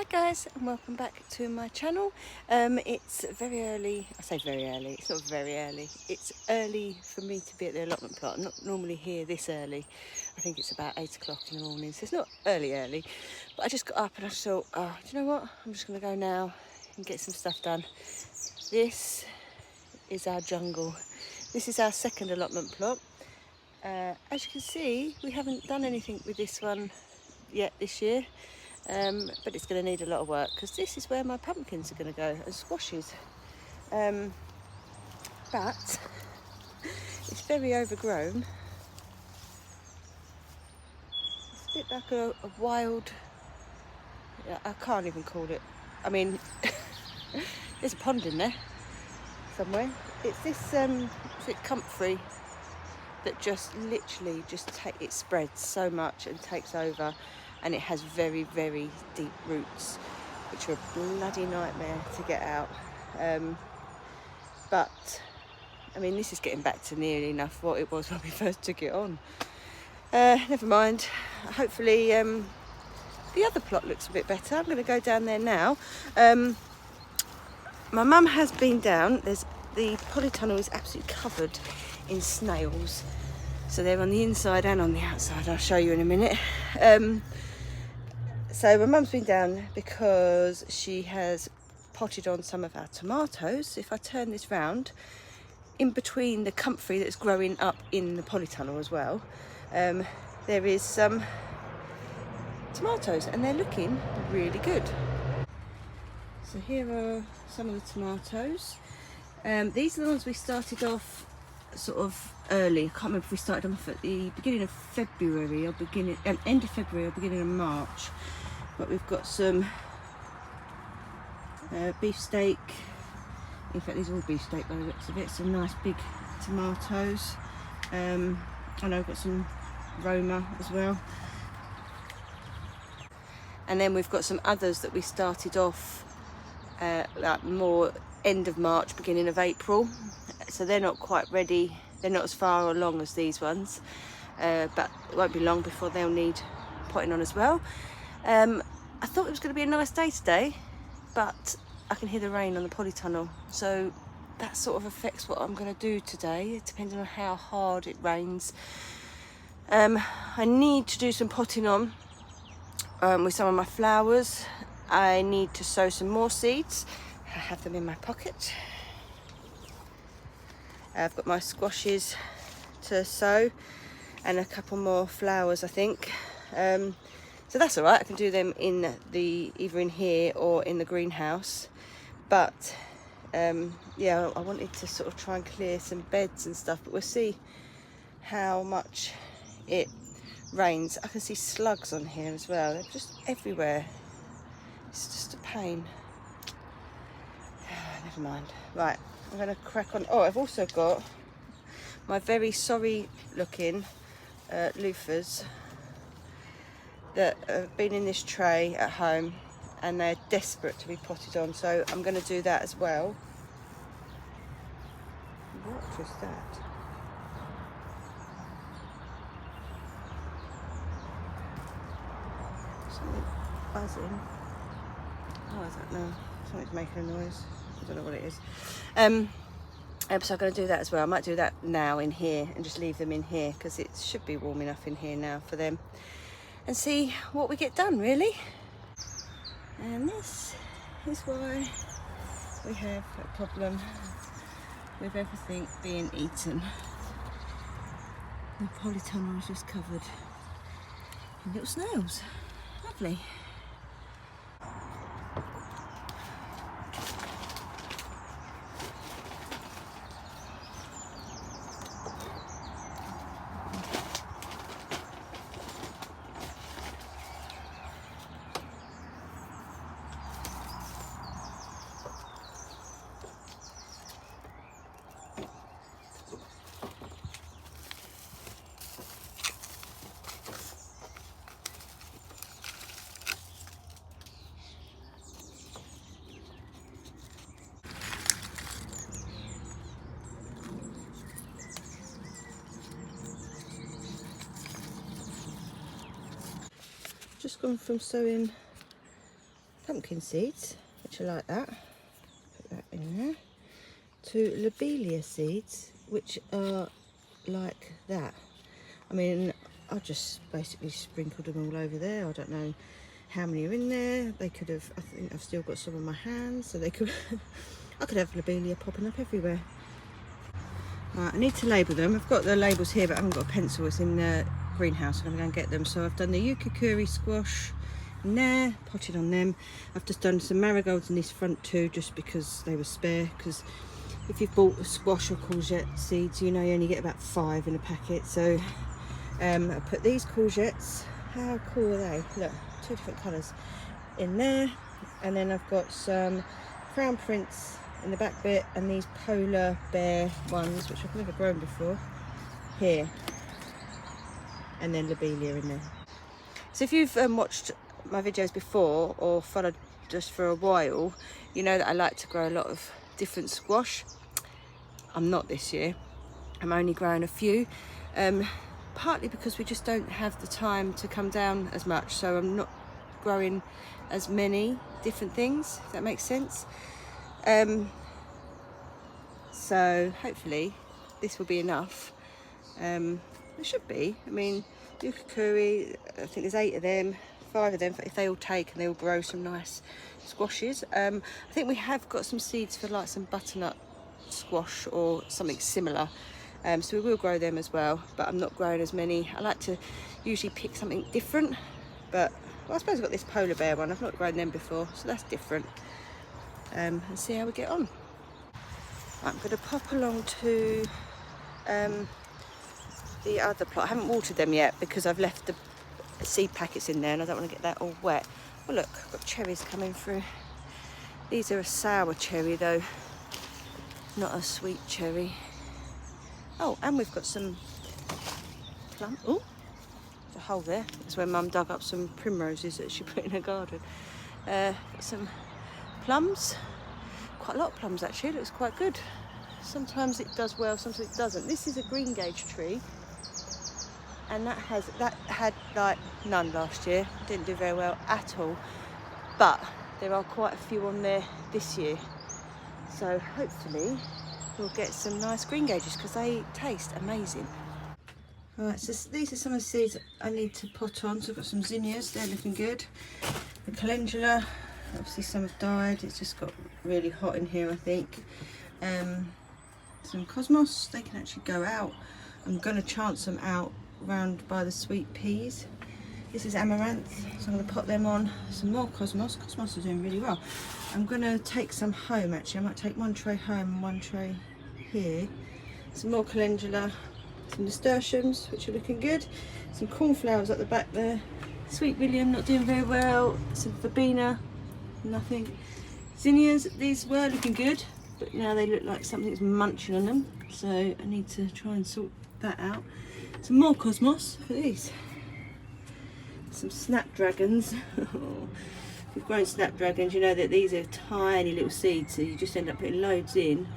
guys, and welcome back to my channel. It's very early. I say very early, it's not very early. It's early for me to be at the allotment plot. I'm not normally here this early. I think it's about 8 o'clock in the morning, so it's not early. But I just got up and I just thought, oh, do you know what? I'm just going to go now and get some stuff done. This is our jungle. This is our second allotment plot. As you can see, we haven't done anything with this one yet this year. But it's going to need a lot of work because this is where my pumpkins are going to go and squashes. But it's very overgrown. It's a bit like a wild, I can't even call it. I mean, there's a pond in there somewhere. It's this comfrey that just literally it spreads so much and takes over. And it has very, very deep roots, which are a bloody nightmare to get out. But, I mean, this is getting back to nearly enough what it was when we first took it on. Never mind. Hopefully, the other plot looks a bit better. I'm going to go down there now. My mum has been down. The polytunnel is absolutely covered in snails. So they're on the inside and on the outside. I'll show you in a minute. So my mum's been down because she has potted on some of our tomatoes. If I turn this round, in between the comfrey that's growing up in the polytunnel as well, there is some tomatoes and they're looking really good. So here are some of the tomatoes. These are the ones we started off sort of early. I can't remember if we started off at the beginning of February or end of February or beginning of March. But we've got some beefsteak. In fact, these are all beefsteak by the looks of it. Some nice big tomatoes. I know we've got some Roma as well. And then we've got some others that we started off like more end of March, beginning of April. So they're not quite ready. They're not as far along as these ones. But it won't be long before they'll need potting on as well. I thought it was going to be a nice day today, but I can hear the rain on the polytunnel, so that sort of affects what I'm going to do today, depending on how hard it rains. I need to do some potting on with some of my flowers. I need to sow some more seeds. I have them in my pocket. I've got my squashes to sow and a couple more flowers, I think. So that's all right. I can do them either in here or in the greenhouse. But yeah, I wanted to sort of try and clear some beds and stuff, but we'll see how much it rains. I can see slugs on here as well. They're just everywhere. It's just a pain. Never mind. Right, I'm going to crack on. Oh, I've also got my very sorry looking loofahs that have been in this tray at home and they're desperate to be potted on, so I'm going to do that as well. What was that? Something buzzing. Oh, I don't know. Something's making a noise. I don't know what it is. So I'm going to do that as well. I might do that now in here and just leave them in here because it should be warm enough in here now for them. And see what we get done, really. And this is why we have a problem with everything being eaten. The polytunnel is just covered in little snails. Lovely. Just gone from sowing pumpkin seeds, which are like that. Put that in there. 2 lobelia seeds, which are like that. I mean, I just basically sprinkled them all over there. I don't know how many are in there. They could have, I think I've still got some on my hands, so they could, I could have lobelia popping up everywhere. Right, I need to label them. I've got the labels here, but I haven't got a pencil. It's in the greenhouse, and I'm going to get them. So I've done the yukikuri squash in there, potted on them. I've just done some marigolds in this front too, just because they were spare, because if you've bought squash or courgette seeds, you know you only get about 5 in a packet. So I put these courgettes, how cool are they? Look, 2 different colours in there. And then I've got some crown prints in the back bit, and these polar bear ones, which I've never grown before, here. And then lobelia in there. So if you've watched my videos before or followed just for a while, you know that I like to grow a lot of different squash. I'm not this year. I'm only growing a few, partly because we just don't have the time to come down as much, so I'm not growing as many different things, if that makes sense. So hopefully this will be enough. It should be. I mean, yukikuri, I think there's 8 of them, 5 of them, if they all take and they all grow some nice squashes. I think we have got some seeds for like some butternut squash or something similar, so we will grow them as well, but I'm not growing as many. I like to usually pick something different, but well, I suppose I've got this polar bear one. I've not grown them before, so that's different. And see how we get on. I'm going to pop along to the other plot. I haven't watered them yet because I've left the seed packets in there and I don't want to get that all wet. Oh look, I've got cherries coming through. These are a sour cherry though, not a sweet cherry. Oh, and we've got some plum. Oh, there's a hole there. That's where Mum dug up some primroses that she put in her garden. Got some plums. Quite a lot of plums actually. It looks quite good. Sometimes it does well, sometimes it doesn't. This is a green gauge tree, and that had like none last year. Didn't do very well at all. But there are quite a few on there this year. So hopefully we'll get some nice green gauges because they taste amazing. Right, so these are some of the seeds I need to put on. So I've got some zinnias, they're looking good. The calendula, obviously some have died. It's just got really hot in here, I think. Some cosmos, they can actually go out. I'm going to chance them out round by the sweet peas. This is amaranth, so I'm going to put them on. Some more cosmos. Cosmos are doing really well. I'm going to take some home actually. I might take 1 tray home and 1 tray here. Some more calendula, some nasturtiums, which are looking good. Some cornflowers at the back there. Sweet William, not doing very well. Some verbena, nothing. Zinnias, these were looking good, but now they look like something's munching on them. So I need to try and sort that out. Some more cosmos for these. Some snapdragons. If you've grown snapdragons, you know that these are tiny little seeds, so you just end up putting loads in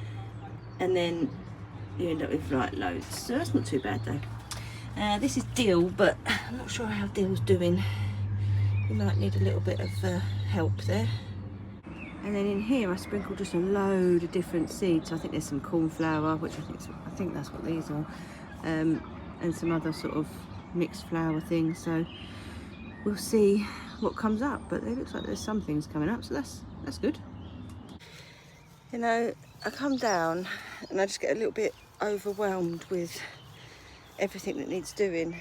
and then you end up with like loads. So that's not too bad though. This is dill, but I'm not sure how dill's doing. You might need a little bit of help there. And then in here I sprinkled just a load of different seeds. I think there's some cornflower, which I think that's what these are, and some other sort of mixed flour things. So we'll see what comes up, but it looks like there's some things coming up, so that's good. You know, I come down and I just get a little bit overwhelmed with everything that needs doing.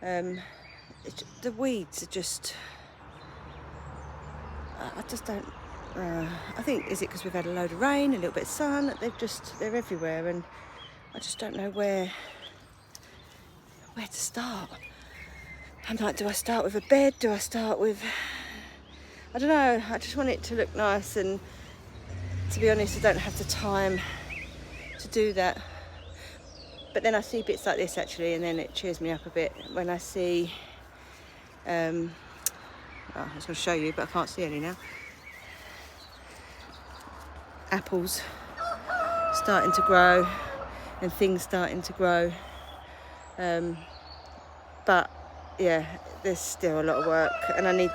The weeds are just, I just don't, I think, is it because we've had a load of rain, a little bit of sun, they're everywhere, and I just don't know where to start. I'm like, do I start with a bed? Do I start with, I don't know, I just want it to look nice, and to be honest, I don't have the time to do that. But then I see bits like this actually, and then it cheers me up a bit when I see, I was going to show you, but I can't see any now. Apples starting to grow and things starting to grow. But yeah, there's still a lot of work, and I need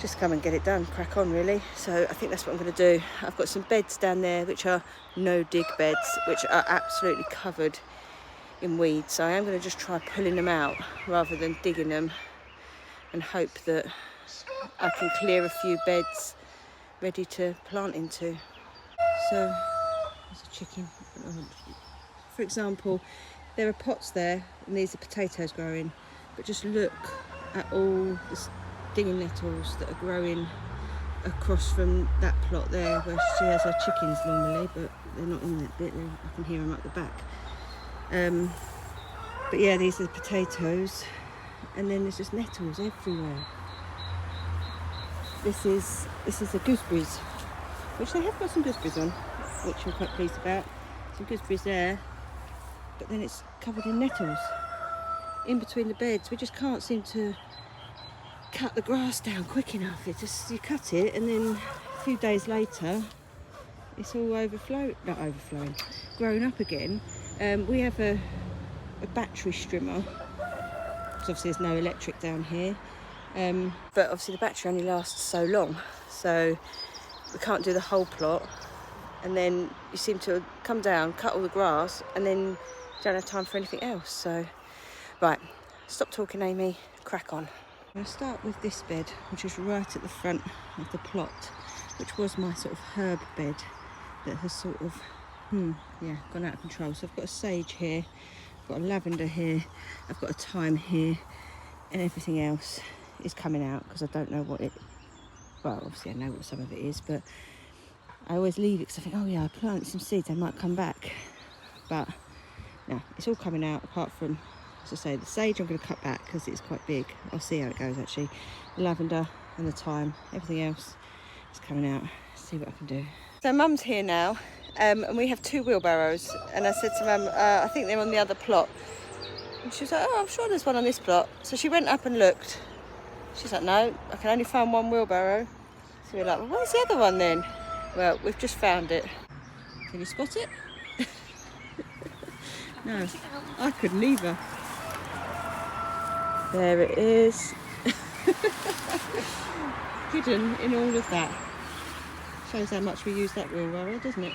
to just come and get it done, crack on really. So I think that's what I'm going to do. I've got some beds down there which are no dig beds, which are absolutely covered in weeds. So I am going to just try pulling them out rather than digging them, and hope that I can clear a few beds ready to plant into. So there's a chicken. For example, there are pots there and these are potatoes growing, but just look at all the stinging nettles that are growing across from that plot there where she has her chickens normally, but they're not in that bit. I can hear them up the back. But yeah, these are the potatoes, and then there's just nettles everywhere. This is the gooseberries, which they have got some gooseberries on, which I'm quite pleased about. Some gooseberries there, but then it's covered in nettles in between the beds. We just can't seem to cut the grass down quick enough. It just, you cut it and then a few days later it's all grown up again. We have a battery strimmer, because obviously there's no electric down here, but obviously the battery only lasts so long, so we can't do the whole plot, and then you seem to come down, cut all the grass, and then you don't have time for anything else. So right, stop talking, Amy, crack on. I'm going to start with this bed, which is right at the front of the plot, which was my sort of herb bed that has sort of gone out of control. So I've got a sage here, I've got a lavender here, I've got a thyme here, and everything else is coming out because I don't know what it, well, obviously I know what some of it is, but I always leave it because I think, oh yeah, I planted some seeds, they might come back. But no, it's all coming out, apart from, as I say, the sage I'm going to cut back because it's quite big. I'll see how it goes actually. The lavender and the thyme, everything else is coming out. Let's see what I can do. So Mum's here now, and we have 2 wheelbarrows, and I said to Mum, I think they're on the other plot. And she was like, oh, I'm sure there's one on this plot. So she went up and looked. She's like, no, I can only find 1 wheelbarrow. So we're like, well, where's the other one then? Well, we've just found it. Can you spot it? No, I couldn't either. There it is. Hidden in all of that. Shows how much we use that wheelbarrow, doesn't it?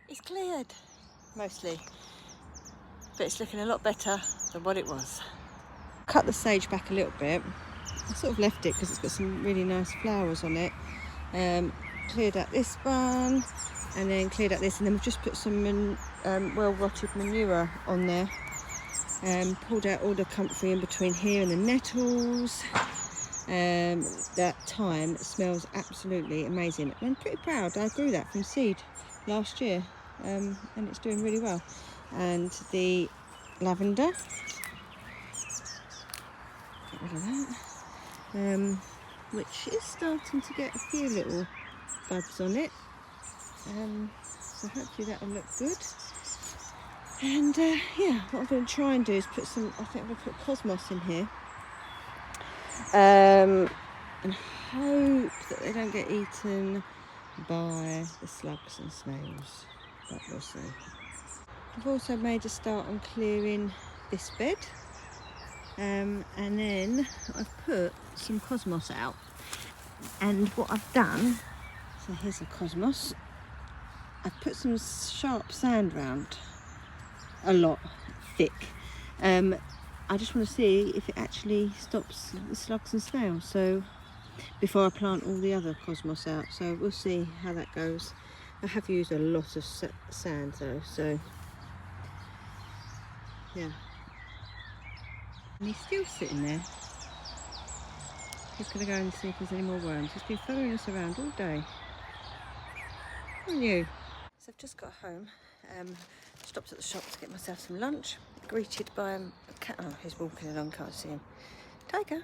It's cleared, mostly, but it's looking a lot better than what it was. Cut the sage back a little bit. I sort of left it because it's got some really nice flowers on it. Cleared out this one, and then cleared out this, and then we've just put some well-rotted manure on there. Pulled out all the comfrey in between here and the nettles. That thyme smells absolutely amazing. I'm pretty proud. I grew that from seed last year, and it's doing really well. And the lavender, get rid of that, which is starting to get a few little buds on it, so hopefully that will look good. And yeah, what I'm going to try and do is put some, I think I'm going to put cosmos in here, and hope that they don't get eaten by the slugs and snails, but we'll see. I've also made a start on clearing this bed, and then I've put some cosmos out, and what I've done, so here's the cosmos, I've put some sharp sand round, a lot, thick. I just want to see if it actually stops the slugs and snails, so before I plant all the other cosmos out, so we'll see how that goes. I have used a lot of sand though, so yeah. And he's still sitting there. He's going to go and see if there's any more worms. He's been following us around all day. Haven't you? So I've just got home. Stopped at the shop to get myself some lunch. Greeted by a cat. Oh, he's walking along, can't see him. Tiger.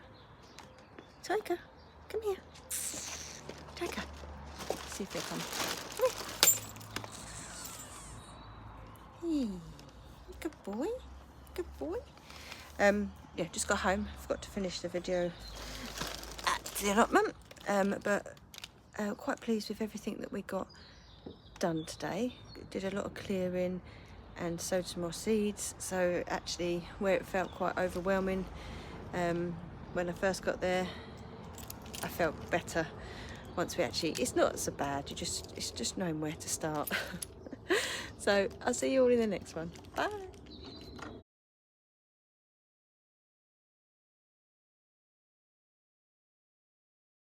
Tiger. Come here. Tiger. See if they come. Come here. Hey. Good boy. Good boy. Yeah, just got home. Forgot to finish the video at the allotment. But quite pleased with everything that we got done today. Did a lot of clearing and sowed some more seeds. So actually, where it felt quite overwhelming when I first got there, I felt better once we actually. It's not so bad. It's just knowing where to start. So I'll see you all in the next one. Bye.